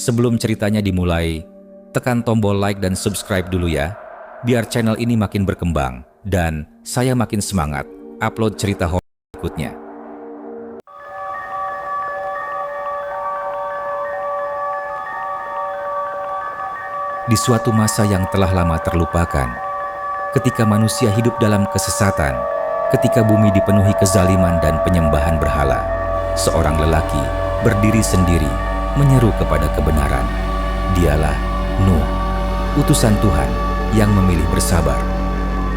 Sebelum ceritanya dimulai, tekan tombol like dan subscribe dulu ya, biar channel ini makin berkembang dan saya makin semangat upload cerita horor berikutnya. Di suatu masa yang telah lama terlupakan, ketika manusia hidup dalam kesesatan, ketika bumi dipenuhi kezaliman dan penyembahan berhala, seorang lelaki berdiri sendiri menyeru kepada kebenaran. Dialah Nuh, utusan Tuhan yang memilih bersabar.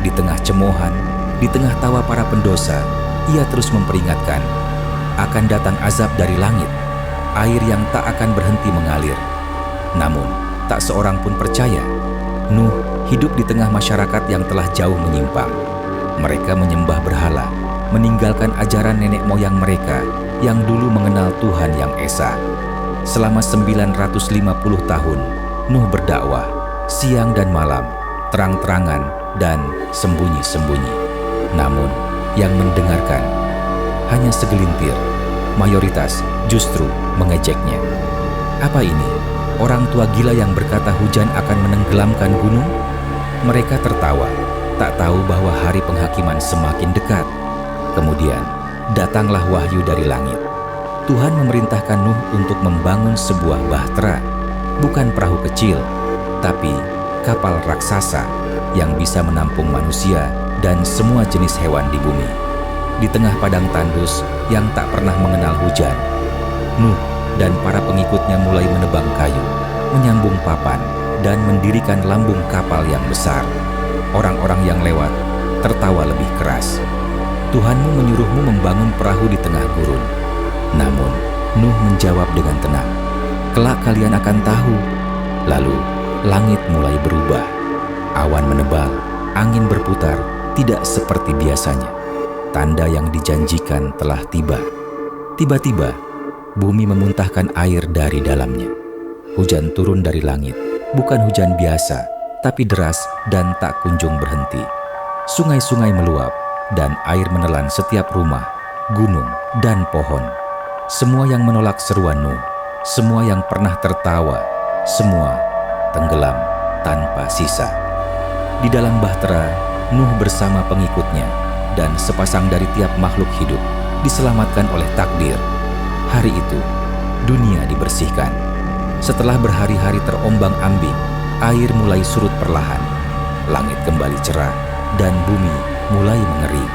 Di tengah cemoohan, di tengah tawa para pendosa, ia terus memperingatkan, akan datang azab dari langit, air yang tak akan berhenti mengalir. Namun, tak seorang pun percaya. Nuh hidup di tengah masyarakat yang telah jauh menyimpang. Mereka menyembah berhala, meninggalkan ajaran nenek moyang mereka yang dulu mengenal Tuhan yang esa. Selama 950 tahun, Nuh berdakwah, siang dan malam, terang-terangan dan sembunyi-sembunyi. Namun, yang mendengarkan hanya segelintir, mayoritas justru mengejeknya. Apa ini? Orang tua gila yang berkata hujan akan menenggelamkan gunung? Mereka tertawa, tak tahu bahwa hari penghakiman semakin dekat. Kemudian, datanglah wahyu dari langit. Tuhan memerintahkan Nuh untuk membangun sebuah bahtera, bukan perahu kecil, tapi kapal raksasa yang bisa menampung manusia dan semua jenis hewan di bumi. Di tengah padang tandus yang tak pernah mengenal hujan, Nuh dan para pengikutnya mulai menebang kayu, menyambung papan, dan mendirikan lambung kapal yang besar. Orang-orang yang lewat tertawa lebih keras. Tuhanmu menyuruhmu membangun perahu di tengah gurun. Namun, Nuh menjawab dengan tenang, kelak kalian akan tahu. Lalu, langit mulai berubah. Awan menebal, angin berputar, tidak seperti biasanya. Tanda yang dijanjikan telah tiba. Tiba-tiba, bumi memuntahkan air dari dalamnya. Hujan turun dari langit, bukan hujan biasa, tapi deras dan tak kunjung berhenti. Sungai-sungai meluap, dan air menelan setiap rumah, gunung, dan pohon. Semua yang menolak seruan Nuh, semua yang pernah tertawa, semua tenggelam tanpa sisa. Di dalam bahtera, Nuh bersama pengikutnya dan sepasang dari tiap makhluk hidup diselamatkan oleh takdir. Hari itu, dunia dibersihkan. Setelah berhari-hari terombang-ambing, air mulai surut perlahan. Langit kembali cerah dan bumi mulai mengering.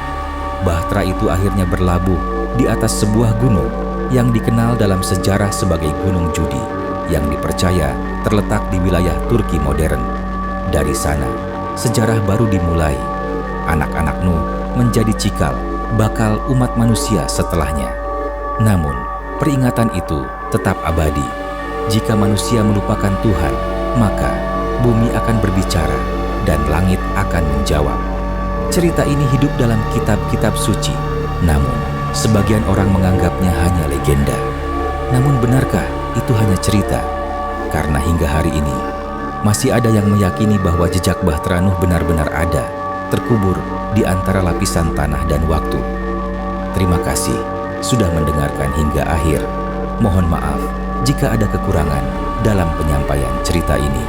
Bahtera itu akhirnya berlabuh di atas sebuah gunung yang dikenal dalam sejarah sebagai Gunung Judi, yang dipercaya terletak di wilayah Turki modern. Dari sana, sejarah baru dimulai. Anak-anak Nuh menjadi cikal bakal umat manusia setelahnya. Namun, peringatan itu tetap abadi. Jika manusia melupakan Tuhan, maka bumi akan berbicara dan langit akan menjawab. Cerita ini hidup dalam kitab-kitab suci, namun sebagian orang menganggapnya hanya legenda. Namun benarkah itu hanya cerita? Karena hingga hari ini, masih ada yang meyakini bahwa jejak bahtera Nuh benar-benar ada, terkubur di antara lapisan tanah dan waktu. Terima kasih sudah mendengarkan hingga akhir. Mohon maaf jika ada kekurangan dalam penyampaian cerita ini.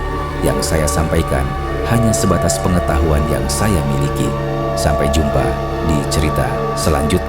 Yang saya sampaikan hanya sebatas pengetahuan yang saya miliki. Sampai jumpa di cerita selanjutnya.